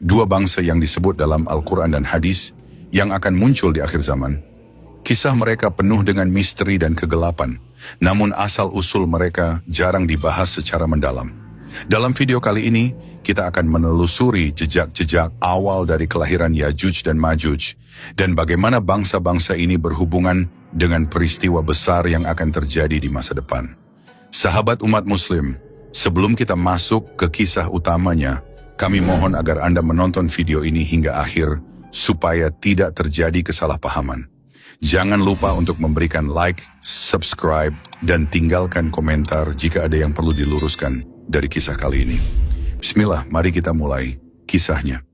dua bangsa yang disebut dalam Al-Quran dan hadis yang akan muncul di akhir zaman. Kisah mereka penuh dengan misteri dan kegelapan, namun asal-usul mereka jarang dibahas secara mendalam. Dalam video kali ini, kita akan menelusuri jejak-jejak awal dari kelahiran Yajuj dan Majuj, dan bagaimana bangsa-bangsa ini berhubungan dengan peristiwa besar yang akan terjadi di masa depan. Sahabat umat muslim, sebelum kita masuk ke kisah utamanya, kami mohon agar Anda menonton video ini hingga akhir, supaya tidak terjadi kesalahpahaman. Jangan lupa untuk memberikan like, subscribe, dan tinggalkan komentar jika ada yang perlu diluruskan dari kisah kali ini. Bismillah, mari kita mulai kisahnya.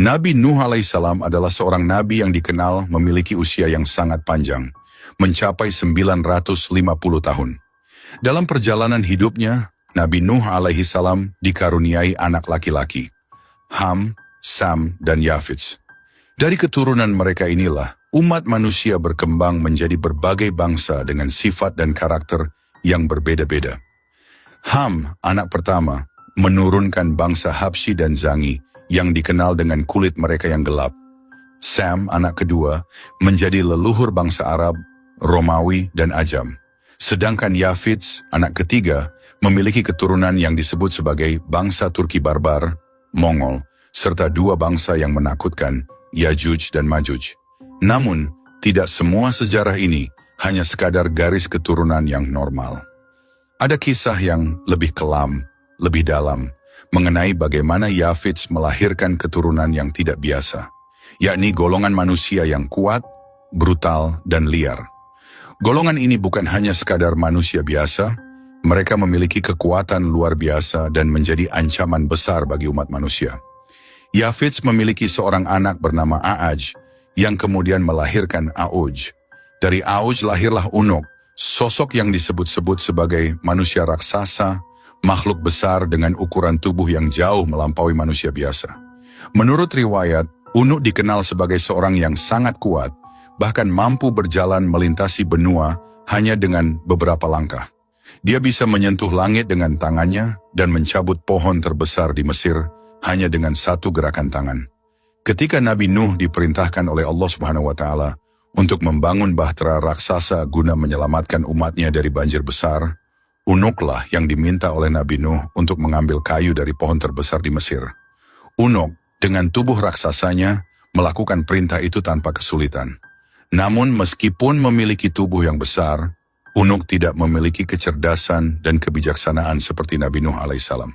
Nabi Nuh alaihissalam adalah seorang nabi yang dikenal memiliki usia yang sangat panjang, mencapai 950 tahun. Dalam perjalanan hidupnya, Nabi Nuh alaihissalam dikaruniai anak laki-laki, Ham, Sam, dan Yafits. Dari keturunan mereka inilah, umat manusia berkembang menjadi berbagai bangsa dengan sifat dan karakter yang berbeda-beda. Ham, anak pertama, menurunkan bangsa Habsyi dan Zangi, yang dikenal dengan kulit mereka yang gelap. Sam, anak kedua, menjadi leluhur bangsa Arab, Romawi, dan Ajam. Sedangkan Yafits, anak ketiga, memiliki keturunan yang disebut sebagai bangsa Turki Barbar, Mongol, serta dua bangsa yang menakutkan, Yajuj dan Majuj. Namun, tidak semua sejarah ini hanya sekadar garis keturunan yang normal. Ada kisah yang lebih kelam, lebih dalam, mengenai bagaimana Yafits melahirkan keturunan yang tidak biasa, yakni golongan manusia yang kuat, brutal, dan liar. Golongan ini bukan hanya sekadar manusia biasa, mereka memiliki kekuatan luar biasa dan menjadi ancaman besar bagi umat manusia. Yafits memiliki seorang anak bernama A'aj, yang kemudian melahirkan A'uj. Dari A'uj lahirlah Unuk, sosok yang disebut-sebut sebagai manusia raksasa, makhluk besar dengan ukuran tubuh yang jauh melampaui manusia biasa. Menurut riwayat, Unuk dikenal sebagai seorang yang sangat kuat, bahkan mampu berjalan melintasi benua hanya dengan beberapa langkah. Dia bisa menyentuh langit dengan tangannya dan mencabut pohon terbesar di Mesir hanya dengan satu gerakan tangan. Ketika Nabi Nuh diperintahkan oleh Allah Subhanahu wa Ta'ala untuk membangun bahtera raksasa guna menyelamatkan umatnya dari banjir besar, Unuklah yang diminta oleh Nabi Nuh untuk mengambil kayu dari pohon terbesar di Mesir. Unuk dengan tubuh raksasanya melakukan perintah itu tanpa kesulitan. Namun meskipun memiliki tubuh yang besar, Unuk tidak memiliki kecerdasan dan kebijaksanaan seperti Nabi Nuh alaihissalam.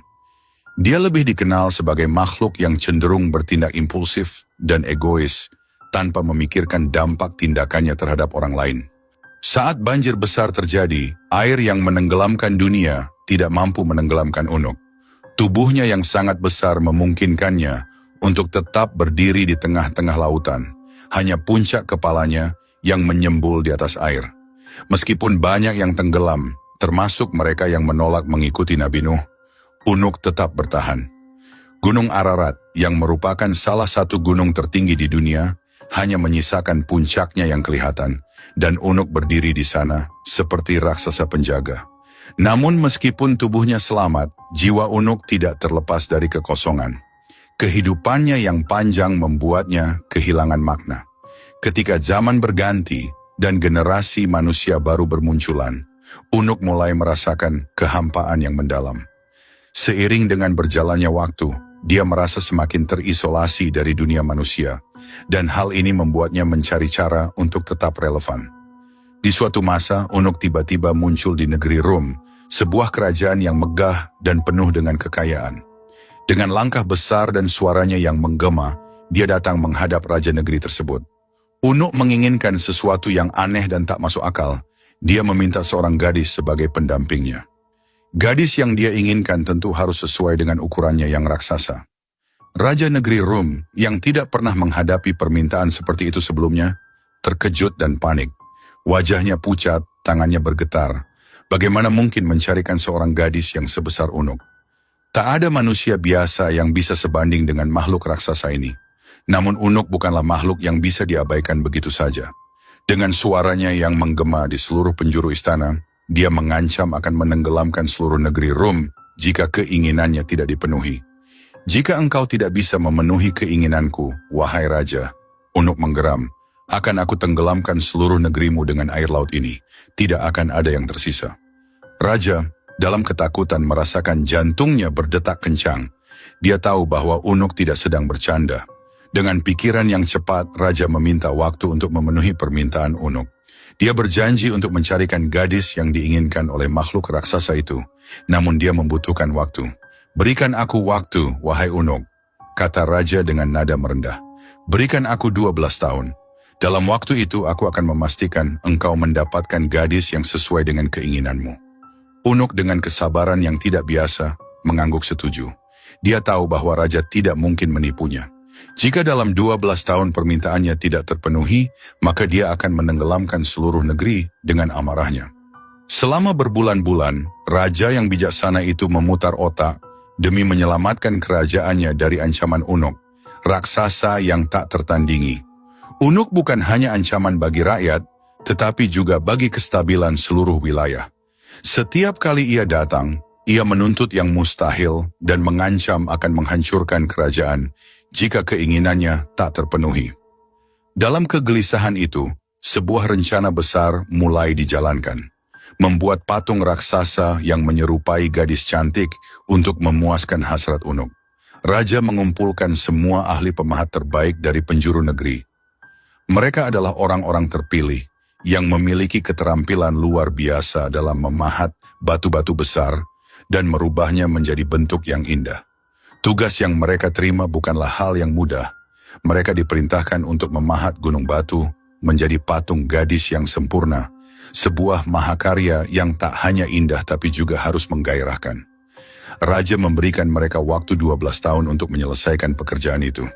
Dia lebih dikenal sebagai makhluk yang cenderung bertindak impulsif dan egois tanpa memikirkan dampak tindakannya terhadap orang lain. Saat banjir besar terjadi, air yang menenggelamkan dunia tidak mampu menenggelamkan Unuk. Tubuhnya yang sangat besar memungkinkannya untuk tetap berdiri di tengah-tengah lautan. Hanya puncak kepalanya yang menyembul di atas air. Meskipun banyak yang tenggelam, termasuk mereka yang menolak mengikuti Nabi Nuh, Unuk tetap bertahan. Gunung Ararat, yang merupakan salah satu gunung tertinggi di dunia, hanya menyisakan puncaknya yang kelihatan, dan Unuk berdiri di sana seperti raksasa penjaga. Namun meskipun tubuhnya selamat, jiwa Unuk tidak terlepas dari kekosongan. Kehidupannya yang panjang membuatnya kehilangan makna. Ketika zaman berganti dan generasi manusia baru bermunculan, Unuk mulai merasakan kehampaan yang mendalam. Seiring dengan berjalannya waktu, dia merasa semakin terisolasi dari dunia manusia, dan hal ini membuatnya mencari cara untuk tetap relevan. Di suatu masa, Unuk tiba-tiba muncul di negeri Rum, sebuah kerajaan yang megah dan penuh dengan kekayaan. Dengan langkah besar dan suaranya yang menggema, dia datang menghadap raja negeri tersebut. Unuk menginginkan sesuatu yang aneh dan tak masuk akal. Dia meminta seorang gadis sebagai pendampingnya. Gadis yang dia inginkan tentu harus sesuai dengan ukurannya yang raksasa. Raja negeri Rum yang tidak pernah menghadapi permintaan seperti itu sebelumnya, terkejut dan panik. Wajahnya pucat, tangannya bergetar. Bagaimana mungkin mencarikan seorang gadis yang sebesar Unuk? Tak ada manusia biasa yang bisa sebanding dengan makhluk raksasa ini. Namun Unuk bukanlah makhluk yang bisa diabaikan begitu saja. Dengan suaranya yang menggema di seluruh penjuru istana, dia mengancam akan menenggelamkan seluruh negeri Rum jika keinginannya tidak dipenuhi. Jika engkau tidak bisa memenuhi keinginanku, wahai raja, Unuk menggeram, akan aku tenggelamkan seluruh negerimu dengan air laut ini. Tidak akan ada yang tersisa. Raja, dalam ketakutan merasakan jantungnya berdetak kencang. Dia tahu bahwa Unuk tidak sedang bercanda. Dengan pikiran yang cepat, Raja meminta waktu untuk memenuhi permintaan Unuk. Dia berjanji untuk mencarikan gadis yang diinginkan oleh makhluk raksasa itu. Namun dia membutuhkan waktu. Berikan aku waktu, wahai Unuk, kata Raja dengan nada merendah. Berikan aku 12 tahun. Dalam waktu itu aku akan memastikan engkau mendapatkan gadis yang sesuai dengan keinginanmu. Unuk dengan kesabaran yang tidak biasa mengangguk setuju. Dia tahu bahwa Raja tidak mungkin menipunya. Jika dalam 12 tahun permintaannya tidak terpenuhi, maka dia akan menenggelamkan seluruh negeri dengan amarahnya. Selama berbulan-bulan, Raja yang bijaksana itu memutar otak demi menyelamatkan kerajaannya dari ancaman Unuk, raksasa yang tak tertandingi. Unuk bukan hanya ancaman bagi rakyat, tetapi juga bagi kestabilan seluruh wilayah. Setiap kali ia datang, ia menuntut yang mustahil dan mengancam akan menghancurkan kerajaan jika keinginannya tak terpenuhi. Dalam kegelisahan itu, sebuah rencana besar mulai dijalankan. Membuat patung raksasa yang menyerupai gadis cantik untuk memuaskan hasrat Unuk. Raja mengumpulkan semua ahli pemahat terbaik dari penjuru negeri. Mereka adalah orang-orang terpilih yang memiliki keterampilan luar biasa dalam memahat batu-batu besar dan merubahnya menjadi bentuk yang indah. Tugas yang mereka terima bukanlah hal yang mudah. Mereka diperintahkan untuk memahat gunung batu menjadi patung gadis yang sempurna, sebuah mahakarya yang tak hanya indah tapi juga harus menggairahkan. Raja memberikan mereka waktu 12 tahun untuk menyelesaikan pekerjaan itu.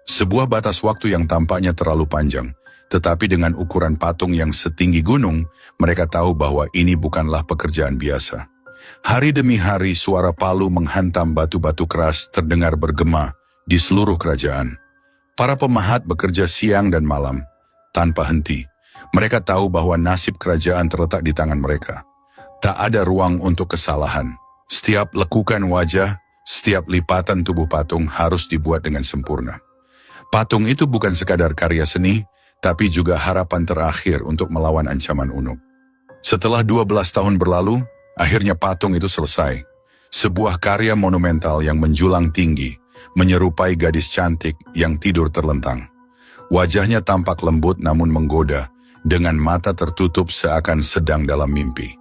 Sebuah batas waktu yang tampaknya terlalu panjang, tetapi dengan ukuran patung yang setinggi gunung, mereka tahu bahwa ini bukanlah pekerjaan biasa. Hari demi hari suara palu menghantam batu-batu keras terdengar bergema di seluruh kerajaan. Para pemahat bekerja siang dan malam, tanpa henti. Mereka tahu bahwa nasib kerajaan terletak di tangan mereka. Tak ada ruang untuk kesalahan. Setiap lekukan wajah, setiap lipatan tubuh patung harus dibuat dengan sempurna. Patung itu bukan sekadar karya seni, tapi juga harapan terakhir untuk melawan ancaman Unuk. Setelah 12 tahun berlalu, akhirnya patung itu selesai. Sebuah karya monumental yang menjulang tinggi, menyerupai gadis cantik yang tidur terlentang. Wajahnya tampak lembut namun menggoda, dengan mata tertutup seakan sedang dalam mimpi.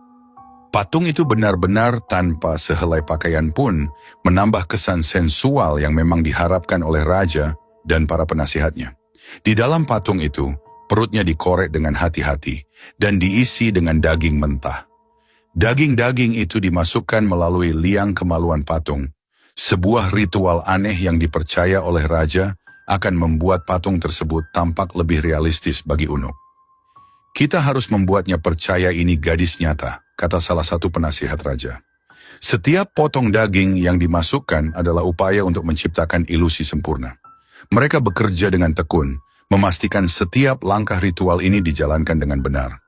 Patung itu benar-benar tanpa sehelai pakaian pun menambah kesan sensual yang memang diharapkan oleh Raja dan para penasihatnya. Di dalam patung itu, perutnya dikorek dengan hati-hati dan diisi dengan daging mentah. Daging-daging itu dimasukkan melalui liang kemaluan patung. Sebuah ritual aneh yang dipercaya oleh Raja akan membuat patung tersebut tampak lebih realistis bagi Unuk. Kita harus membuatnya percaya ini gadis nyata, kata salah satu penasihat Raja. Setiap potong daging yang dimasukkan adalah upaya untuk menciptakan ilusi sempurna. Mereka bekerja dengan tekun, memastikan setiap langkah ritual ini dijalankan dengan benar.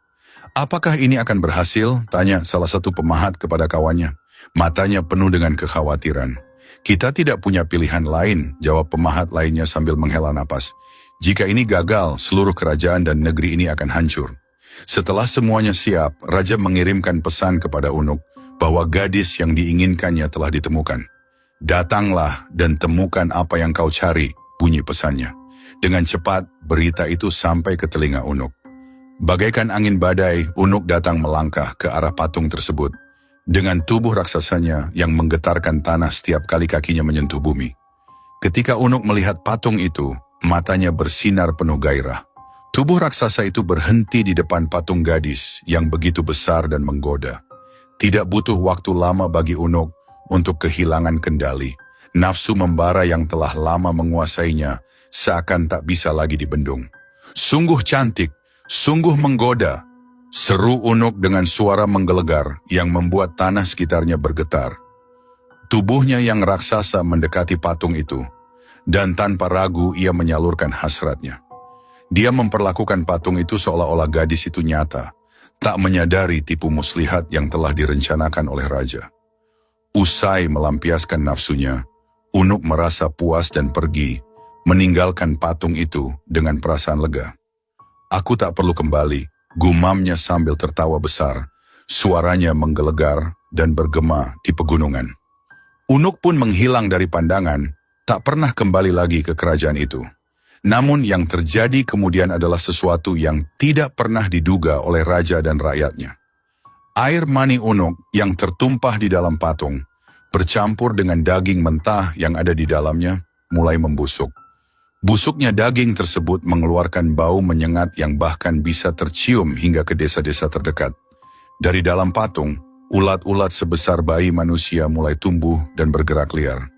Apakah ini akan berhasil? Tanya salah satu pemahat kepada kawannya. Matanya penuh dengan kekhawatiran. Kita tidak punya pilihan lain, jawab pemahat lainnya sambil menghela napas. Jika ini gagal, seluruh kerajaan dan negeri ini akan hancur. Setelah semuanya siap, Raja mengirimkan pesan kepada Unuk bahwa gadis yang diinginkannya telah ditemukan. Datanglah dan temukan apa yang kau cari, bunyi pesannya. Dengan cepat, berita itu sampai ke telinga Unuk. Bagaikan angin badai, Unuk datang melangkah ke arah patung tersebut. Dengan tubuh raksasanya yang menggetarkan tanah setiap kali kakinya menyentuh bumi. Ketika Unuk melihat patung itu, matanya bersinar penuh gairah. Tubuh raksasa itu berhenti di depan patung gadis yang begitu besar dan menggoda. Tidak butuh waktu lama bagi Unuk untuk kehilangan kendali. Nafsu membara yang telah lama menguasainya seakan tak bisa lagi dibendung. Sungguh cantik, sungguh menggoda, seru Unuk dengan suara menggelegar yang membuat tanah sekitarnya bergetar. Tubuhnya yang raksasa mendekati patung itu. Dan tanpa ragu ia menyalurkan hasratnya. Dia memperlakukan patung itu seolah-olah gadis itu nyata, tak menyadari tipu muslihat yang telah direncanakan oleh raja. Usai melampiaskan nafsunya, Unuk merasa puas dan pergi, meninggalkan patung itu dengan perasaan lega. Aku tak perlu kembali, gumamnya sambil tertawa besar. Suaranya menggelegar dan bergema di pegunungan. Unuk pun menghilang dari pandangan, tak pernah kembali lagi ke kerajaan itu. Namun yang terjadi kemudian adalah sesuatu yang tidak pernah diduga oleh raja dan rakyatnya. Air mani Unuk yang tertumpah di dalam patung, bercampur dengan daging mentah yang ada di dalamnya, mulai membusuk. Busuknya daging tersebut mengeluarkan bau menyengat yang bahkan bisa tercium hingga ke desa-desa terdekat. Dari dalam patung, ulat-ulat sebesar bayi manusia mulai tumbuh dan bergerak liar.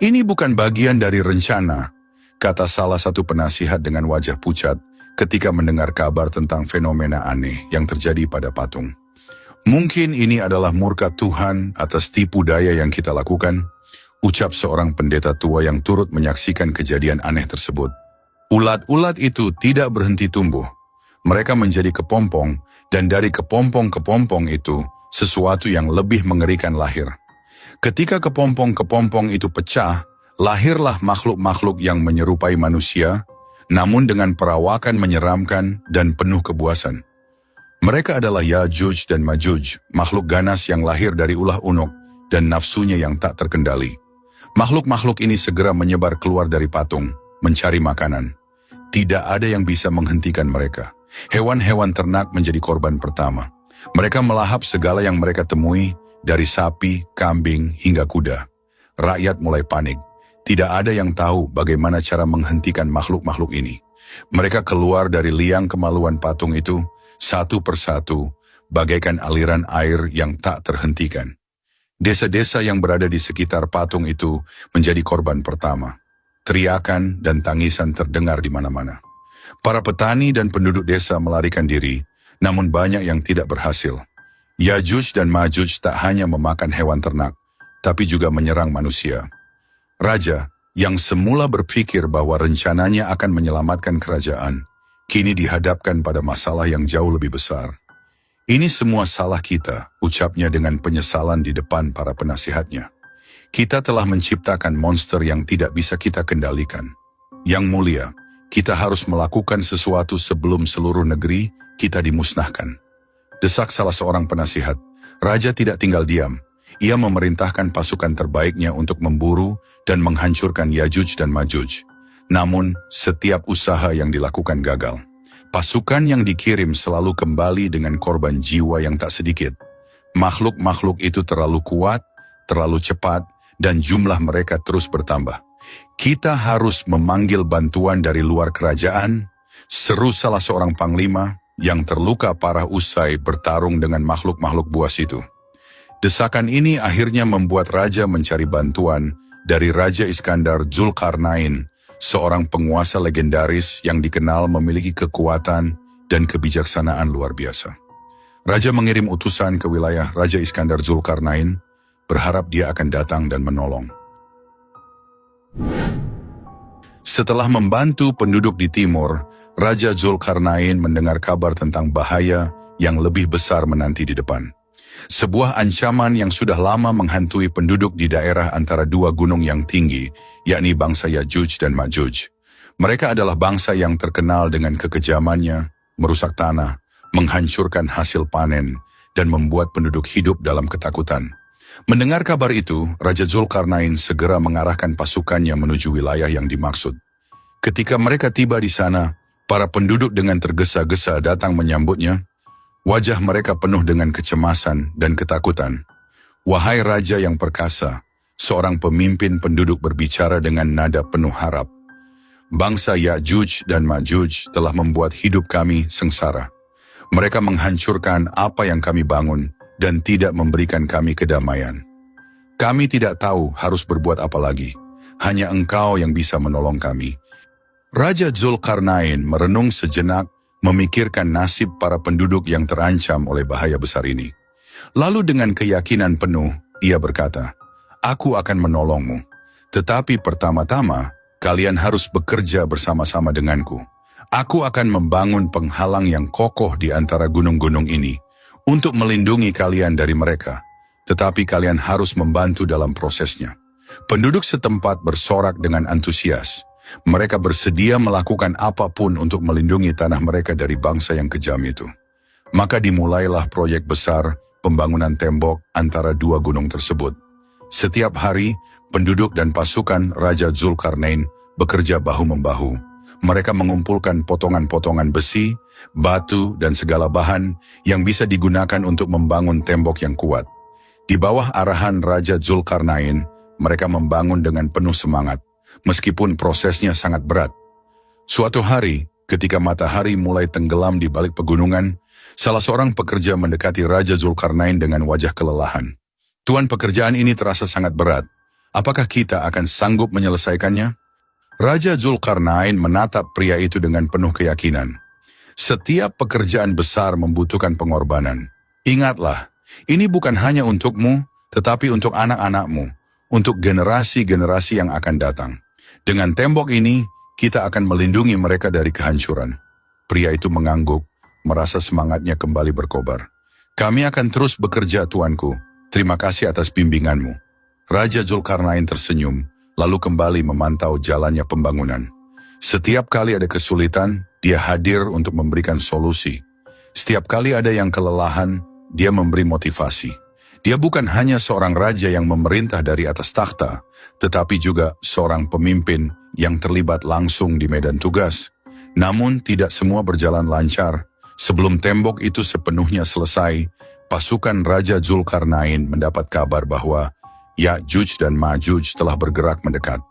Ini bukan bagian dari rencana, kata salah satu penasihat dengan wajah pucat ketika mendengar kabar tentang fenomena aneh yang terjadi pada patung. Mungkin ini adalah murka Tuhan atas tipu daya yang kita lakukan, ucap seorang pendeta tua yang turut menyaksikan kejadian aneh tersebut. Ulat-ulat itu tidak berhenti tumbuh. Mereka menjadi kepompong, dan dari kepompong-kepompong itu, sesuatu yang lebih mengerikan lahir. Ketika kepompong-kepompong itu pecah, lahirlah makhluk-makhluk yang menyerupai manusia, namun dengan perawakan menyeramkan dan penuh kebuasan. Mereka adalah Yajuj dan Majuj, makhluk ganas yang lahir dari ulah Unuk dan nafsunya yang tak terkendali. Makhluk-makhluk ini segera menyebar keluar dari patung, mencari makanan. Tidak ada yang bisa menghentikan mereka. Hewan-hewan ternak menjadi korban pertama. Mereka melahap segala yang mereka temui, dari sapi, kambing, hingga kuda. Rakyat mulai panik. Tidak ada yang tahu bagaimana cara menghentikan makhluk-makhluk ini. Mereka keluar dari liang kemaluan patung itu, satu persatu, bagaikan aliran air yang tak terhentikan. Desa-desa yang berada di sekitar patung itu menjadi korban pertama. Teriakan dan tangisan terdengar di mana-mana. Para petani dan penduduk desa melarikan diri, namun banyak yang tidak berhasil. Yajuj dan Majuj tak hanya memakan hewan ternak, tapi juga menyerang manusia. Raja, yang semula berpikir bahwa rencananya akan menyelamatkan kerajaan, kini dihadapkan pada masalah yang jauh lebih besar. Ini semua salah kita, ucapnya dengan penyesalan di depan para penasihatnya. Kita telah menciptakan monster yang tidak bisa kita kendalikan. Yang mulia, kita harus melakukan sesuatu sebelum seluruh negeri kita dimusnahkan. Desak salah seorang penasihat. Raja tidak tinggal diam. Ia memerintahkan pasukan terbaiknya untuk memburu dan menghancurkan Yajuj dan Majuj. Namun, setiap usaha yang dilakukan gagal. Pasukan yang dikirim selalu kembali dengan korban jiwa yang tak sedikit. Makhluk-makhluk itu terlalu kuat, terlalu cepat, dan jumlah mereka terus bertambah. Kita harus memanggil bantuan dari luar kerajaan, seru salah seorang panglima yang terluka parah usai bertarung dengan makhluk-makhluk buas itu. Desakan ini akhirnya membuat raja mencari bantuan dari Raja Iskandar Zulkarnain, seorang penguasa legendaris yang dikenal memiliki kekuatan dan kebijaksanaan luar biasa. Raja mengirim utusan ke wilayah Raja Iskandar Zulkarnain, berharap dia akan datang dan menolong. Setelah membantu penduduk di timur, Raja Zulkarnain mendengar kabar tentang bahaya yang lebih besar menanti di depan. Sebuah ancaman yang sudah lama menghantui penduduk di daerah antara dua gunung yang tinggi, yakni bangsa Yajuj dan Majuj. Mereka adalah bangsa yang terkenal dengan kekejamannya, merusak tanah, menghancurkan hasil panen, dan membuat penduduk hidup dalam ketakutan. Mendengar kabar itu, Raja Zulkarnain segera mengarahkan pasukannya menuju wilayah yang dimaksud. Ketika mereka tiba di sana, para penduduk dengan tergesa-gesa datang menyambutnya. Wajah mereka penuh dengan kecemasan dan ketakutan. Wahai Raja yang perkasa, seorang pemimpin penduduk berbicara dengan nada penuh harap. Bangsa Yajuj dan Majuj telah membuat hidup kami sengsara. Mereka menghancurkan apa yang kami bangun dan tidak memberikan kami kedamaian. Kami tidak tahu harus berbuat apa lagi. Hanya Engkau yang bisa menolong kami. Raja Zulkarnain merenung sejenak, memikirkan nasib para penduduk yang terancam oleh bahaya besar ini. Lalu dengan keyakinan penuh, ia berkata, "Aku akan menolongmu. Tetapi pertama-tama, kalian harus bekerja bersama-sama denganku. Aku akan membangun penghalang yang kokoh di antara gunung-gunung ini untuk melindungi kalian dari mereka. Tetapi kalian harus membantu dalam prosesnya. Penduduk setempat bersorak dengan antusias. Mereka bersedia melakukan apapun untuk melindungi tanah mereka dari bangsa yang kejam itu. Maka dimulailah proyek besar pembangunan tembok antara dua gunung tersebut. Setiap hari, penduduk dan pasukan Raja Zulkarnain bekerja bahu-membahu. Mereka mengumpulkan potongan-potongan besi, batu, dan segala bahan yang bisa digunakan untuk membangun tembok yang kuat. Di bawah arahan Raja Zulkarnain, mereka membangun dengan penuh semangat, meskipun prosesnya sangat berat. Suatu hari, ketika matahari mulai tenggelam di balik pegunungan, salah seorang pekerja mendekati Raja Zulkarnain dengan wajah kelelahan. "Tuan, pekerjaan ini terasa sangat berat. Apakah kita akan sanggup menyelesaikannya?" Raja Zulkarnain menatap pria itu dengan penuh keyakinan. "Setiap pekerjaan besar membutuhkan pengorbanan. Ingatlah, ini bukan hanya untukmu, tetapi untuk anak-anakmu, untuk generasi-generasi yang akan datang. Dengan tembok ini, kita akan melindungi mereka dari kehancuran." Pria itu mengangguk, merasa semangatnya kembali berkobar. "Kami akan terus bekerja, tuanku. Terima kasih atas bimbinganmu." Raja Zulkarnain tersenyum, lalu kembali memantau jalannya pembangunan. Setiap kali ada kesulitan, dia hadir untuk memberikan solusi. Setiap kali ada yang kelelahan, dia memberi motivasi. Dia bukan hanya seorang raja yang memerintah dari atas takhta, tetapi juga seorang pemimpin yang terlibat langsung di medan tugas. Namun tidak semua berjalan lancar. Sebelum tembok itu sepenuhnya selesai, pasukan Raja Zulkarnain mendapat kabar bahwa Ya'juj dan Ma'juj telah bergerak mendekat.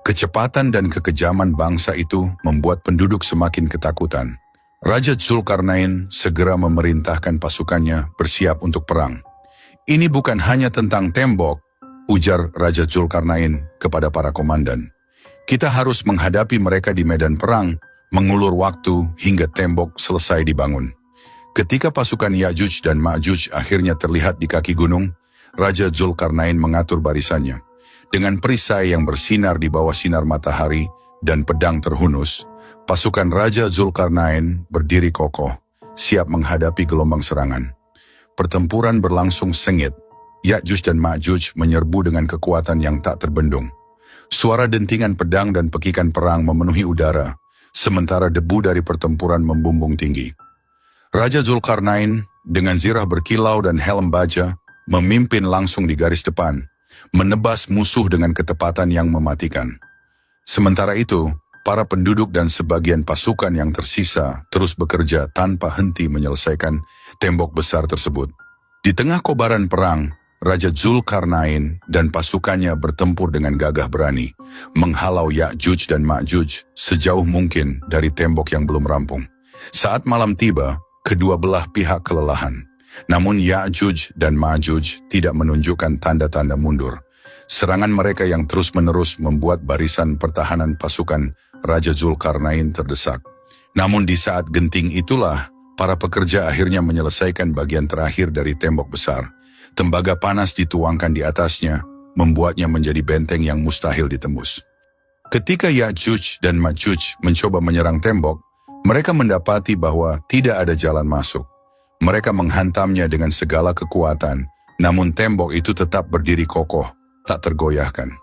Kecepatan dan kekejaman bangsa itu membuat penduduk semakin ketakutan. Raja Zulkarnain segera memerintahkan pasukannya bersiap untuk perang. "Ini bukan hanya tentang tembok," ujar Raja Zulkarnain kepada para komandan. "Kita harus menghadapi mereka di medan perang, mengulur waktu hingga tembok selesai dibangun." Ketika pasukan Ya'juj dan Ma'juj akhirnya terlihat di kaki gunung, Raja Zulkarnain mengatur barisannya. Dengan perisai yang bersinar di bawah sinar matahari dan pedang terhunus, pasukan Raja Zulkarnain berdiri kokoh, siap menghadapi gelombang serangan. Pertempuran berlangsung sengit. Ya'juj dan Ma'juj menyerbu dengan kekuatan yang tak terbendung. Suara dentingan pedang dan pekikan perang memenuhi udara, sementara debu dari pertempuran membumbung tinggi. Raja Zulkarnain dengan zirah berkilau dan helm baja memimpin langsung di garis depan, menebas musuh dengan ketepatan yang mematikan. Sementara itu, para penduduk dan sebagian pasukan yang tersisa terus bekerja tanpa henti menyelesaikan tembok besar tersebut. Di tengah kobaran perang, Raja Zulkarnain dan pasukannya bertempur dengan gagah berani, menghalau Ya'juj dan Ma'juj sejauh mungkin dari tembok yang belum rampung. Saat malam tiba, kedua belah pihak kelelahan. Namun Ya'juj dan Ma'juj tidak menunjukkan tanda-tanda mundur. Serangan mereka yang terus-menerus membuat barisan pertahanan pasukan Raja Zulkarnain terdesak. Namun di saat genting itulah, para pekerja akhirnya menyelesaikan bagian terakhir dari tembok besar. Tembaga panas dituangkan di atasnya, membuatnya menjadi benteng yang mustahil ditembus. Ketika Ya'juj dan Ma'juj mencoba menyerang tembok, mereka mendapati bahwa tidak ada jalan masuk. Mereka menghantamnya dengan segala kekuatan, namun tembok itu tetap berdiri kokoh, tak tergoyahkan.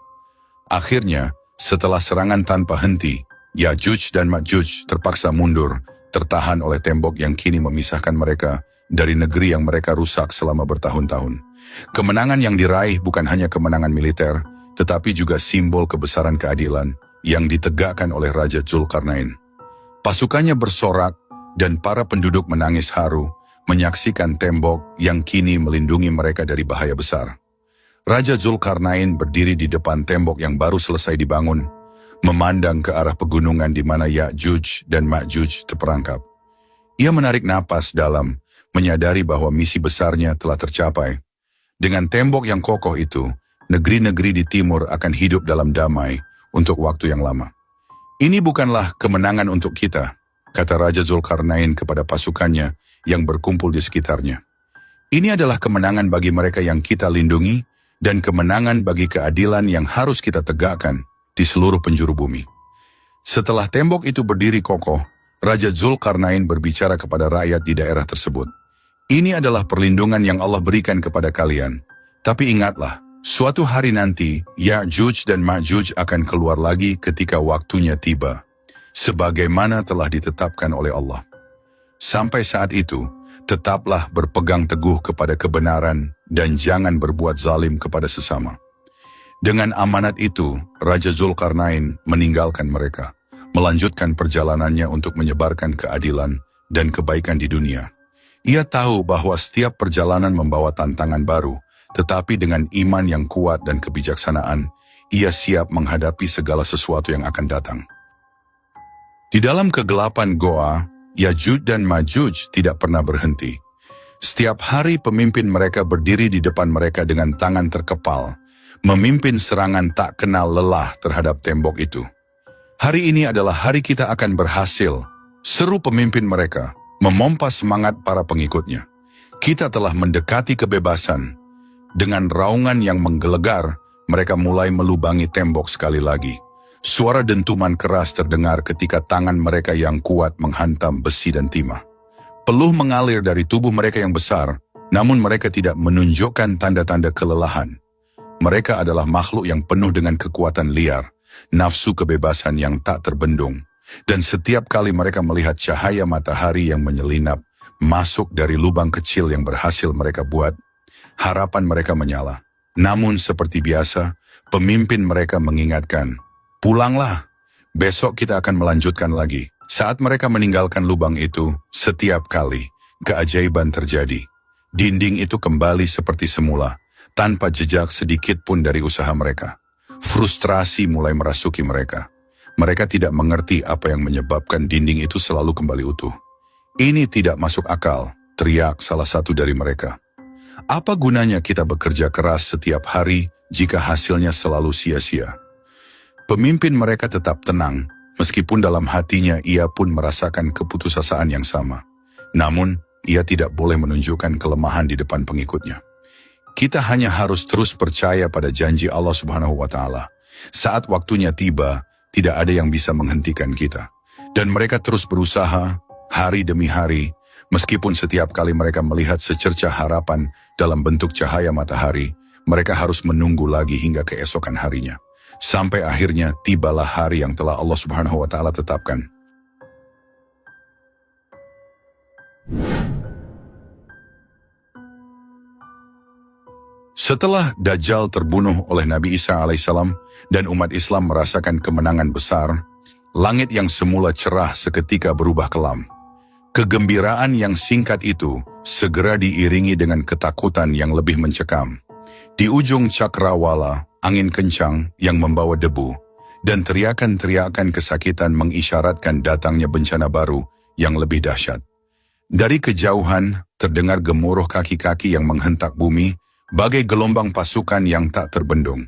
Akhirnya, setelah serangan tanpa henti, Ya'juj dan Ma'juj terpaksa mundur, tertahan oleh tembok yang kini memisahkan mereka dari negeri yang mereka rusak selama bertahun-tahun. Kemenangan yang diraih bukan hanya kemenangan militer, tetapi juga simbol kebesaran keadilan yang ditegakkan oleh Raja Zulkarnain. Pasukannya bersorak dan para penduduk menangis haru, menyaksikan tembok yang kini melindungi mereka dari bahaya besar. Raja Zulkarnain berdiri di depan tembok yang baru selesai dibangun, memandang ke arah pegunungan di mana Ya'juj dan Ma'juj terperangkap. Ia menarik napas dalam, menyadari bahwa misi besarnya telah tercapai. Dengan tembok yang kokoh itu, negeri-negeri di timur akan hidup dalam damai untuk waktu yang lama. "Ini bukanlah kemenangan untuk kita," kata Raja Zulkarnain kepada pasukannya yang berkumpul di sekitarnya. "Ini adalah kemenangan bagi mereka yang kita lindungi dan kemenangan bagi keadilan yang harus kita tegakkan di seluruh penjuru bumi. Setelah tembok itu berdiri kokoh, Raja Zulkarnain berbicara kepada rakyat di daerah tersebut. Ini adalah perlindungan yang Allah berikan kepada kalian. Tapi ingatlah, suatu hari nanti, Ya'juj dan Ma'juj akan keluar lagi ketika waktunya tiba, sebagaimana telah ditetapkan oleh Allah. Sampai saat itu, tetaplah berpegang teguh kepada kebenaran dan jangan berbuat zalim kepada sesama. Dengan amanat itu, Raja Zulkarnain meninggalkan mereka, melanjutkan perjalanannya untuk menyebarkan keadilan dan kebaikan di dunia. Ia tahu bahwa setiap perjalanan membawa tantangan baru, tetapi dengan iman yang kuat dan kebijaksanaan, ia siap menghadapi segala sesuatu yang akan datang. Di dalam kegelapan goa, Ya'juj dan Ma'juj tidak pernah berhenti. Setiap hari pemimpin mereka berdiri di depan mereka dengan tangan terkepal, memimpin serangan tak kenal lelah terhadap tembok itu. Hari ini adalah hari kita akan berhasil, seru pemimpin mereka, memompa semangat para pengikutnya. Kita telah mendekati kebebasan. Dengan raungan yang menggelegar, mereka mulai melubangi tembok sekali lagi. Suara dentuman keras terdengar ketika tangan mereka yang kuat menghantam besi dan timah. Peluh mengalir dari tubuh mereka yang besar, namun mereka tidak menunjukkan tanda-tanda kelelahan. Mereka adalah makhluk yang penuh dengan kekuatan liar, nafsu kebebasan yang tak terbendung. Dan setiap kali mereka melihat cahaya matahari yang menyelinap masuk dari lubang kecil yang berhasil mereka buat, harapan mereka menyala. Namun seperti biasa, pemimpin mereka mengingatkan, "Pulanglah, besok kita akan melanjutkan lagi." Saat mereka meninggalkan lubang itu, setiap kali keajaiban terjadi. Dinding itu kembali seperti semula, tanpa jejak sedikit pun dari usaha mereka. Frustrasi mulai merasuki mereka. Mereka tidak mengerti apa yang menyebabkan dinding itu selalu kembali utuh. "Ini tidak masuk akal," teriak salah satu dari mereka. "Apa gunanya kita bekerja keras setiap hari jika hasilnya selalu sia-sia?" Pemimpin mereka tetap tenang, meskipun dalam hatinya ia pun merasakan keputusasaan yang sama. Namun, ia tidak boleh menunjukkan kelemahan di depan pengikutnya. Kita hanya harus terus percaya pada janji Allah Subhanahu wa Ta'ala. Saat waktunya tiba, tidak ada yang bisa menghentikan kita. Dan mereka terus berusaha, hari demi hari, meskipun setiap kali mereka melihat secercah harapan dalam bentuk cahaya matahari, mereka harus menunggu lagi hingga keesokan harinya. Sampai akhirnya tibalah hari yang telah Allah Subhanahu wa Ta'ala tetapkan. Setelah Dajjal terbunuh oleh Nabi Isa alaihissalam dan umat Islam merasakan kemenangan besar, langit yang semula cerah seketika berubah kelam. Kegembiraan yang singkat itu segera diiringi dengan ketakutan yang lebih mencekam. Di ujung cakrawala, angin kencang yang membawa debu, dan teriakan-teriakan kesakitan mengisyaratkan datangnya bencana baru yang lebih dahsyat. Dari kejauhan, terdengar gemuruh kaki-kaki yang menghentak bumi, bagai gelombang pasukan yang tak terbendung.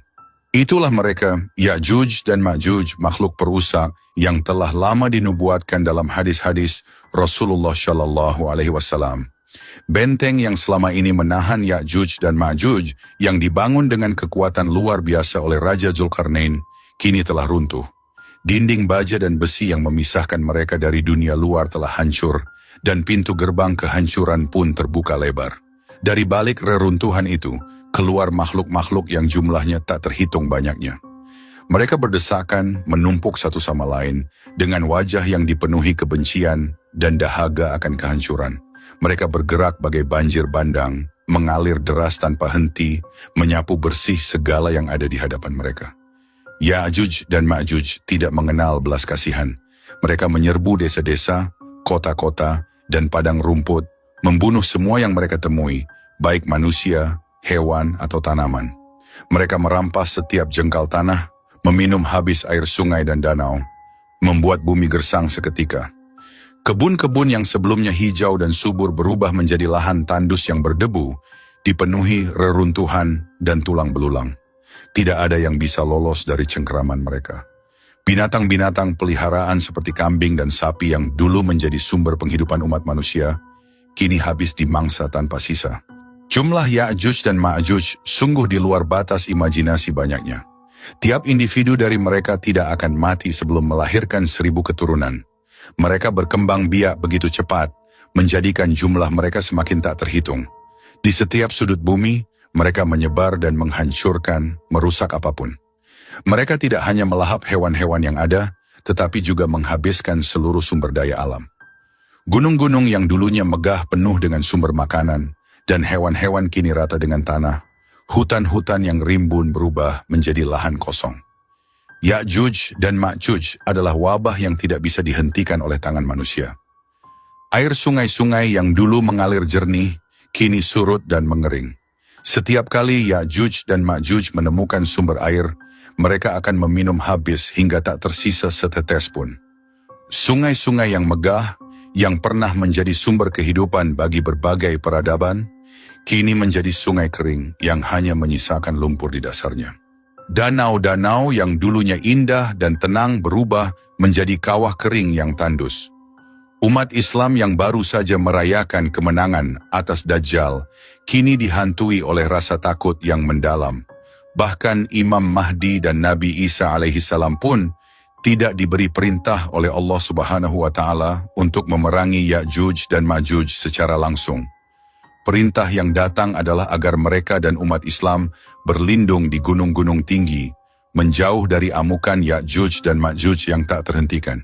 Itulah mereka, Ya'juj dan Ma'juj, makhluk perusak yang telah lama dinubuatkan dalam hadis-hadis Rasulullah Shallallahu Alaihi Wasallam. Benteng yang selama ini menahan Ya'juj dan Ma'juj yang dibangun dengan kekuatan luar biasa oleh Raja Zulkarnain, kini telah runtuh. Dinding baja dan besi yang memisahkan mereka dari dunia luar telah hancur, dan pintu gerbang kehancuran pun terbuka lebar. Dari balik reruntuhan itu, keluar makhluk-makhluk yang jumlahnya tak terhitung banyaknya. Mereka berdesakan, menumpuk satu sama lain, dengan wajah yang dipenuhi kebencian dan dahaga akan kehancuran. Mereka bergerak bagai banjir bandang, mengalir deras tanpa henti, menyapu bersih segala yang ada di hadapan mereka. Ya'juj dan Ma'juj tidak mengenal belas kasihan. Mereka menyerbu desa-desa, kota-kota, dan padang rumput, membunuh semua yang mereka temui, baik manusia, hewan, atau tanaman. Mereka merampas setiap jengkal tanah, meminum habis air sungai dan danau, membuat bumi gersang seketika. Kebun-kebun yang sebelumnya hijau dan subur berubah menjadi lahan tandus yang berdebu, dipenuhi reruntuhan dan tulang belulang. Tidak ada yang bisa lolos dari cengkeraman mereka. Binatang-binatang peliharaan seperti kambing dan sapi yang dulu menjadi sumber penghidupan umat manusia, kini habis dimangsa tanpa sisa. Jumlah Ya'juj dan Ma'juj sungguh di luar batas imajinasi banyaknya. Tiap individu dari mereka tidak akan mati sebelum melahirkan 1000 keturunan. Mereka berkembang biak begitu cepat, menjadikan jumlah mereka semakin tak terhitung. Di setiap sudut bumi, mereka menyebar dan menghancurkan, merusak apapun. Mereka tidak hanya melahap hewan-hewan yang ada, tetapi juga menghabiskan seluruh sumber daya alam. Gunung-gunung yang dulunya megah penuh dengan sumber makanan, dan hewan-hewan kini rata dengan tanah. Hutan-hutan yang rimbun berubah menjadi lahan kosong. Ya'juj dan Ma'juj adalah wabah yang tidak bisa dihentikan oleh tangan manusia. Air sungai-sungai yang dulu mengalir jernih, kini surut dan mengering. Setiap kali Ya'juj dan Ma'juj menemukan sumber air, mereka akan meminum habis hingga tak tersisa setetes pun. Sungai-sungai yang megah, yang pernah menjadi sumber kehidupan bagi berbagai peradaban, kini menjadi sungai kering yang hanya menyisakan lumpur di dasarnya. Danau-danau yang dulunya indah dan tenang berubah menjadi kawah kering yang tandus. Umat Islam yang baru saja merayakan kemenangan atas Dajjal, kini dihantui oleh rasa takut yang mendalam. Bahkan Imam Mahdi dan Nabi Isa alaihissalam pun tidak diberi perintah oleh Allah Subhanahu wa Ta'ala untuk memerangi Ya'juj dan Ma'juj secara langsung. Perintah yang datang adalah agar mereka dan umat Islam berlindung di gunung-gunung tinggi, menjauh dari amukan Ya'juj dan Ma'juj yang tak terhentikan.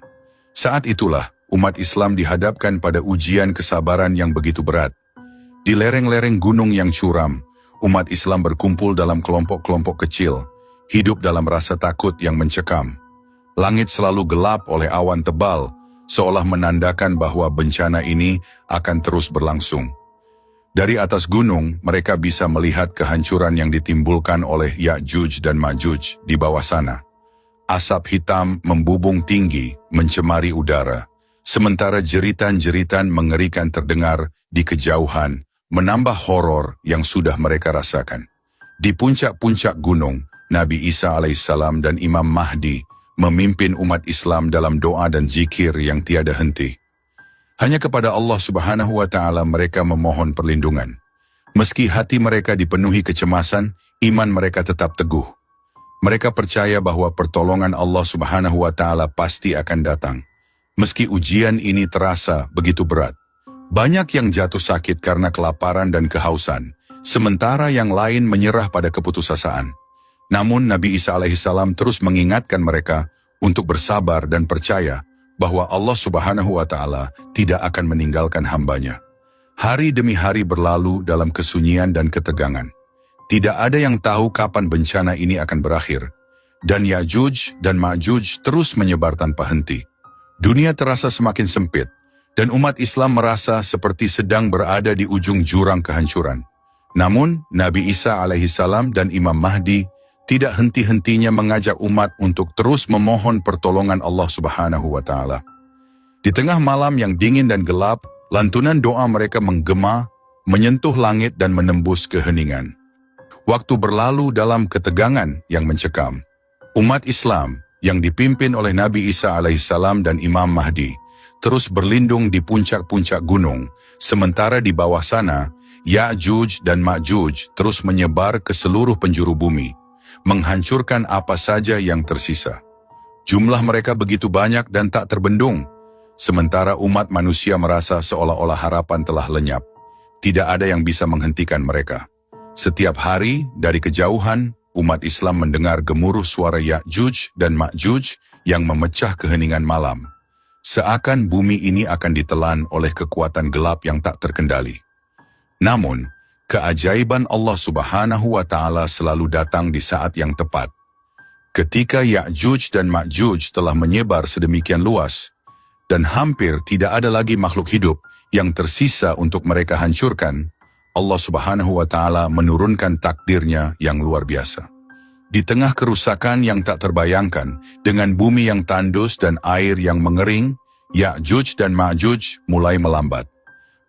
Saat itulah, umat Islam dihadapkan pada ujian kesabaran yang begitu berat. Di lereng-lereng gunung yang curam, umat Islam berkumpul dalam kelompok-kelompok kecil, hidup dalam rasa takut yang mencekam. Langit selalu gelap oleh awan tebal, seolah menandakan bahwa bencana ini akan terus berlangsung. Dari atas gunung, mereka bisa melihat kehancuran yang ditimbulkan oleh Ya'juj dan Ma'juj di bawah sana. Asap hitam membubung tinggi, mencemari udara. Sementara jeritan-jeritan mengerikan terdengar di kejauhan, menambah horor yang sudah mereka rasakan. Di puncak-puncak gunung, Nabi Isa alaihissalam dan Imam Mahdi memimpin umat Islam dalam doa dan zikir yang tiada henti. Hanya kepada Allah Subhanahu wa Ta'ala mereka memohon perlindungan. Meski hati mereka dipenuhi kecemasan, iman mereka tetap teguh. Mereka percaya bahwa pertolongan Allah Subhanahu wa Ta'ala pasti akan datang. Meski ujian ini terasa begitu berat. Banyak yang jatuh sakit karena kelaparan dan kehausan, sementara yang lain menyerah pada keputusasaan. Namun Nabi Isa alaihissalam terus mengingatkan mereka untuk bersabar dan percaya bahwa Allah Subhanahu wa Ta'ala tidak akan meninggalkan hambanya. Hari demi hari berlalu dalam kesunyian dan ketegangan. Tidak ada yang tahu kapan bencana ini akan berakhir, dan Ya'juj dan Ma'juj terus menyebar tanpa henti. Dunia terasa semakin sempit, dan umat Islam merasa seperti sedang berada di ujung jurang kehancuran. Namun, Nabi Isa alaihissalam dan Imam Mahdi tidak henti-hentinya mengajak umat untuk terus memohon pertolongan Allah Subhanahu wa Ta'ala. Di tengah malam yang dingin dan gelap, lantunan doa mereka menggema, menyentuh langit dan menembus keheningan. Waktu berlalu dalam ketegangan yang mencekam. Umat Islam yang dipimpin oleh Nabi Isa alaihissalam dan Imam Mahdi terus berlindung di puncak-puncak gunung, sementara di bawah sana, Ya'juj dan Ma'juj terus menyebar ke seluruh penjuru bumi, menghancurkan apa saja yang tersisa. Jumlah mereka begitu banyak dan tak terbendung, sementara umat manusia merasa seolah-olah harapan telah lenyap. Tidak ada yang bisa menghentikan mereka. Setiap hari dari kejauhan, umat Islam mendengar gemuruh suara Ya'juj dan Ma'juj yang memecah keheningan malam. Seakan bumi ini akan ditelan oleh kekuatan gelap yang tak terkendali. Namun, keajaiban Allah Subhanahu wa Ta'ala selalu datang di saat yang tepat. Ketika Ya'juj dan Ma'juj telah menyebar sedemikian luas, dan hampir tidak ada lagi makhluk hidup yang tersisa untuk mereka hancurkan, Allah Subhanahu wa Ta'ala menurunkan takdirnya yang luar biasa. Di tengah kerusakan yang tak terbayangkan, dengan bumi yang tandus dan air yang mengering, Ya'juj dan Ma'juj mulai melambat.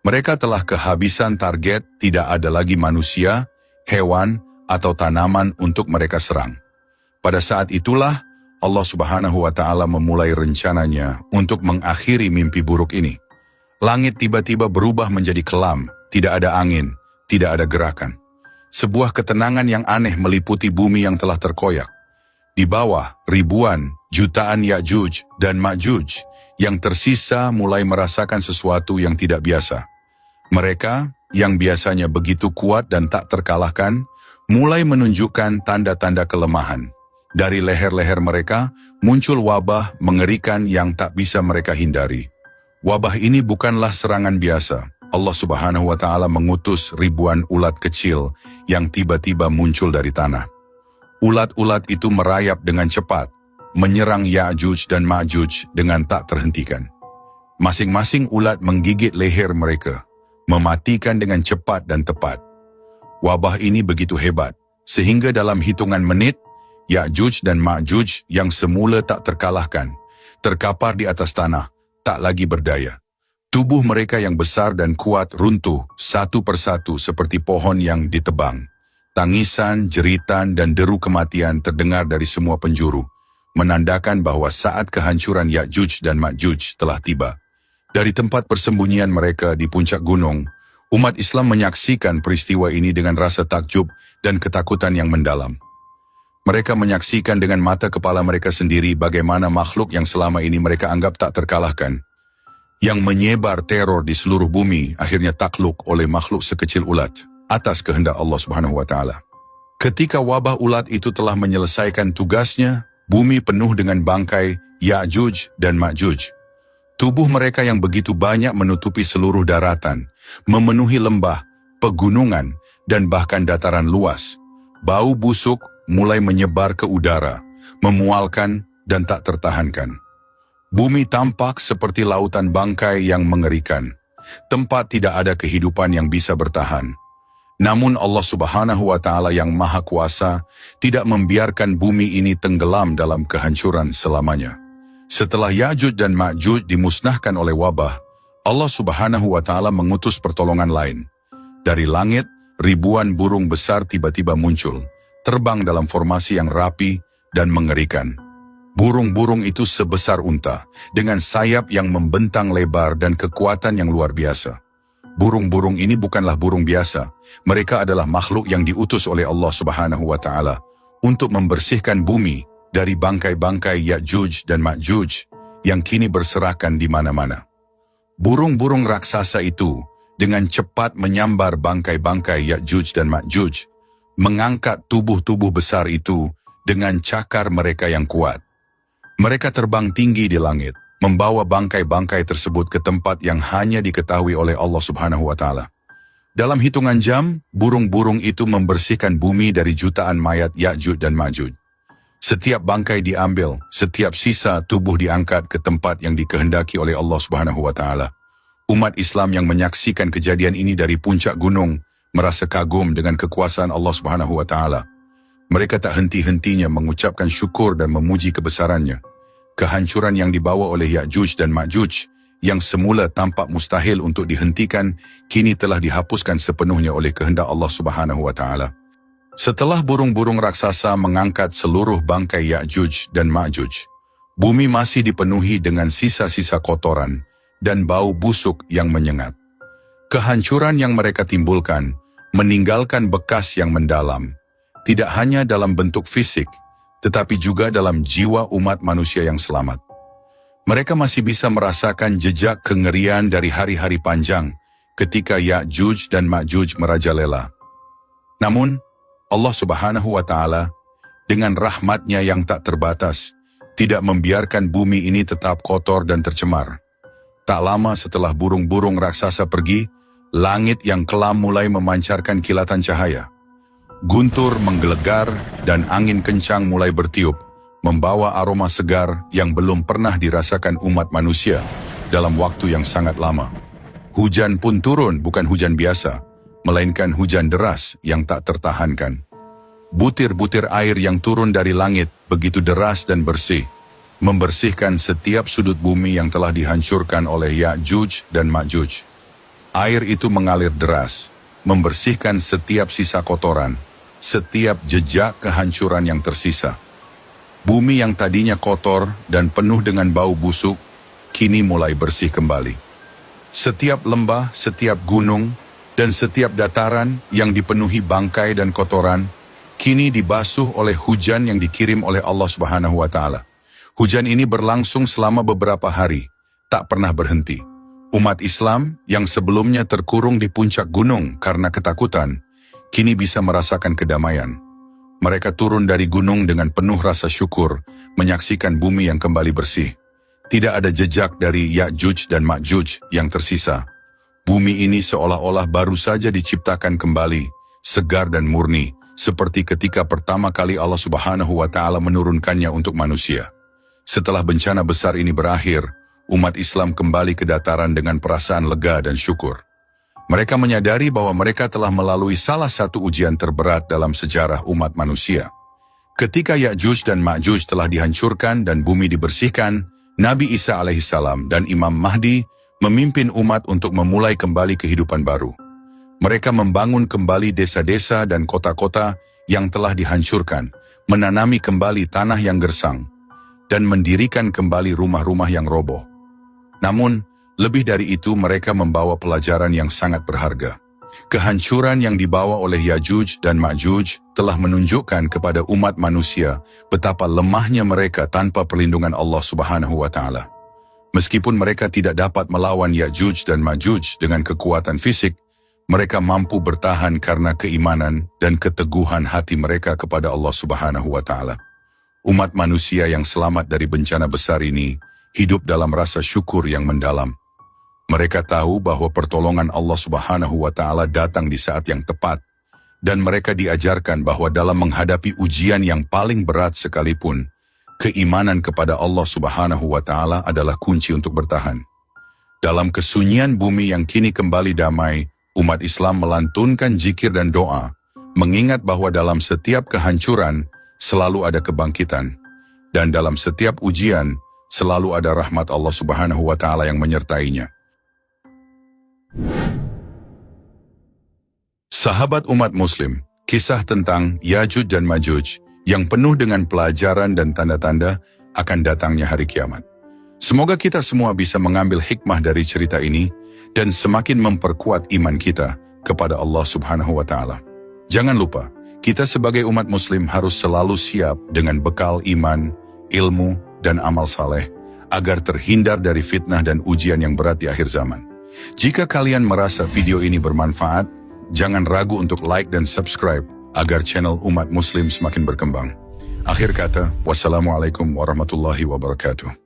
Mereka telah kehabisan target, tidak ada lagi manusia, hewan, atau tanaman untuk mereka serang. Pada saat itulah, Allah Subhanahu wa Ta'ala memulai rencananya untuk mengakhiri mimpi buruk ini. Langit tiba-tiba berubah menjadi kelam, tidak ada angin, tidak ada gerakan. Sebuah ketenangan yang aneh meliputi bumi yang telah terkoyak. Di bawah, ribuan, jutaan Ya'juj dan Ma'juj yang tersisa mulai merasakan sesuatu yang tidak biasa. Mereka, yang biasanya begitu kuat dan tak terkalahkan, mulai menunjukkan tanda-tanda kelemahan. Dari leher-leher mereka, muncul wabah mengerikan yang tak bisa mereka hindari. Wabah ini bukanlah serangan biasa. Allah Subhanahu wa Ta'ala mengutus ribuan ulat kecil yang tiba-tiba muncul dari tanah. Ulat-ulat itu merayap dengan cepat, menyerang Ya'juj dan Ma'juj dengan tak terhentikan. Masing-masing ulat menggigit leher mereka, mematikan dengan cepat dan tepat. Wabah ini begitu hebat, sehingga dalam hitungan menit, Ya'juj dan Ma'juj yang semula tak terkalahkan, terkapar di atas tanah, tak lagi berdaya. Tubuh mereka yang besar dan kuat runtuh satu persatu seperti pohon yang ditebang. Tangisan, jeritan, dan deru kematian terdengar dari semua penjuru, menandakan bahwa saat kehancuran Ya'juj dan Ma'juj telah tiba. Dari tempat persembunyian mereka di puncak gunung, umat Islam menyaksikan peristiwa ini dengan rasa takjub dan ketakutan yang mendalam. Mereka menyaksikan dengan mata kepala mereka sendiri bagaimana makhluk yang selama ini mereka anggap tak terkalahkan, yang menyebar teror di seluruh bumi, akhirnya takluk oleh makhluk sekecil ulat atas kehendak Allah Subhanahu wa Ta'ala. Ketika wabah ulat itu telah menyelesaikan tugasnya, bumi penuh dengan bangkai Ya'juj dan Ma'juj. Tubuh mereka yang begitu banyak menutupi seluruh daratan, memenuhi lembah, pegunungan, dan bahkan dataran luas. Bau busuk mulai menyebar ke udara, memualkan dan tak tertahankan. Bumi tampak seperti lautan bangkai yang mengerikan. Tempat tidak ada kehidupan yang bisa bertahan. Namun Allah Subhanahu wa Ta'ala yang Maha Kuasa tidak membiarkan bumi ini tenggelam dalam kehancuran selamanya. Setelah Ya'juj dan Ma'juj dimusnahkan oleh wabah, Allah Subhanahu wa Ta'ala mengutus pertolongan lain. Dari langit, ribuan burung besar tiba-tiba muncul, terbang dalam formasi yang rapi dan mengerikan. Burung-burung itu sebesar unta, dengan sayap yang membentang lebar dan kekuatan yang luar biasa. Burung-burung ini bukanlah burung biasa. Mereka adalah makhluk yang diutus oleh Allah Subhanahu wa Ta'ala untuk membersihkan bumi dari bangkai-bangkai Ya'juj dan Ma'juj yang kini berserakan di mana-mana. Burung-burung raksasa itu dengan cepat menyambar bangkai-bangkai Ya'juj dan Ma'juj, mengangkat tubuh-tubuh besar itu dengan cakar mereka yang kuat. Mereka terbang tinggi di langit, membawa bangkai-bangkai tersebut ke tempat yang hanya diketahui oleh Allah Subhanahu wa Ta'ala. Dalam hitungan jam, burung-burung itu membersihkan bumi dari jutaan mayat Ya'juj dan Ma'juj. Setiap bangkai diambil, setiap sisa tubuh diangkat ke tempat yang dikehendaki oleh Allah Subhanahu wa Ta'ala. Umat Islam yang menyaksikan kejadian ini dari puncak gunung merasa kagum dengan kekuasaan Allah Subhanahu wa Ta'ala. Mereka tak henti-hentinya mengucapkan syukur dan memuji kebesarannya. Kehancuran yang dibawa oleh Ya'juj dan Ma'juj yang semula tampak mustahil untuk dihentikan, kini telah dihapuskan sepenuhnya oleh kehendak Allah Subhanahu wa Ta'ala. Setelah burung-burung raksasa mengangkat seluruh bangkai Ya'juj dan Ma'juj, bumi masih dipenuhi dengan sisa-sisa kotoran dan bau busuk yang menyengat. Kehancuran yang mereka timbulkan meninggalkan bekas yang mendalam, tidak hanya dalam bentuk fisik, tetapi juga dalam jiwa umat manusia yang selamat. Mereka masih bisa merasakan jejak kengerian dari hari-hari panjang ketika Ya'juj dan Ma'juj merajalela. Namun, Allah Subhanahu wa Ta'ala dengan rahmatnya yang tak terbatas tidak membiarkan bumi ini tetap kotor dan tercemar. Tak lama setelah burung-burung raksasa pergi, langit yang kelam mulai memancarkan kilatan cahaya. Guntur menggelegar dan angin kencang mulai bertiup, membawa aroma segar yang belum pernah dirasakan umat manusia dalam waktu yang sangat lama. Hujan pun turun, bukan hujan biasa, melainkan hujan deras yang tak tertahankan. Butir-butir air yang turun dari langit begitu deras dan bersih, membersihkan setiap sudut bumi yang telah dihancurkan oleh Ya'juj dan Ma'juj. Air itu mengalir deras, membersihkan setiap sisa kotoran, setiap jejak kehancuran yang tersisa. Bumi yang tadinya kotor dan penuh dengan bau busuk, kini mulai bersih kembali. Setiap lembah, setiap gunung, Dan setiap dataran yang dipenuhi bangkai dan kotoran, kini dibasuh oleh hujan yang dikirim oleh Allah Subhanahu wa Ta'ala. Hujan ini berlangsung selama beberapa hari, tak pernah berhenti. Umat Islam yang sebelumnya terkurung di puncak gunung karena ketakutan, kini bisa merasakan kedamaian. Mereka turun dari gunung dengan penuh rasa syukur, menyaksikan bumi yang kembali bersih. Tidak ada jejak dari Ya'juj dan Ma'juj yang tersisa. Bumi ini seolah-olah baru saja diciptakan kembali, segar dan murni, seperti ketika pertama kali Allah Subhanahu wa Ta'ala menurunkannya untuk manusia. Setelah bencana besar ini berakhir, umat Islam kembali ke dataran dengan perasaan lega dan syukur. Mereka menyadari bahwa mereka telah melalui salah satu ujian terberat dalam sejarah umat manusia. Ketika Ya'juj dan Ma'juj telah dihancurkan dan bumi dibersihkan, Nabi Isa alaihissalam dan Imam Mahdi memimpin umat untuk memulai kembali kehidupan baru. Mereka membangun kembali desa-desa dan kota-kota yang telah dihancurkan, menanami kembali tanah yang gersang, dan mendirikan kembali rumah-rumah yang roboh. Namun, lebih dari itu mereka membawa pelajaran yang sangat berharga. Kehancuran yang dibawa oleh Ya'juj dan Ma'juj telah menunjukkan kepada umat manusia betapa lemahnya mereka tanpa perlindungan Allah Subhanahu wa Ta'ala. Meskipun mereka tidak dapat melawan Ya'juj dan Ma'juj dengan kekuatan fisik, mereka mampu bertahan karena keimanan dan keteguhan hati mereka kepada Allah Subhanahu wa Ta'ala. Umat manusia yang selamat dari bencana besar ini hidup dalam rasa syukur yang mendalam. Mereka tahu bahwa pertolongan Allah Subhanahu wa Ta'ala datang di saat yang tepat, dan mereka diajarkan bahwa dalam menghadapi ujian yang paling berat sekalipun, keimanan kepada Allah Subhanahu wa Ta'ala adalah kunci untuk bertahan. Dalam kesunyian bumi yang kini kembali damai, umat Islam melantunkan zikir dan doa, mengingat bahwa dalam setiap kehancuran selalu ada kebangkitan, dan dalam setiap ujian selalu ada rahmat Allah Subhanahu wa Ta'ala yang menyertainya. Sahabat umat muslim, kisah tentang Ya'juj dan Ma'juj yang penuh dengan pelajaran dan tanda-tanda akan datangnya hari kiamat. Semoga kita semua bisa mengambil hikmah dari cerita ini dan semakin memperkuat iman kita kepada Allah Subhanahu wa Ta'ala. Jangan lupa, kita sebagai umat muslim harus selalu siap dengan bekal iman, ilmu, dan amal saleh agar terhindar dari fitnah dan ujian yang berat di akhir zaman. Jika kalian merasa video ini bermanfaat, jangan ragu untuk like dan subscribe agar channel umat muslim semakin berkembang. Akhir kata, wassalamualaikum warahmatullahi wabarakatuh.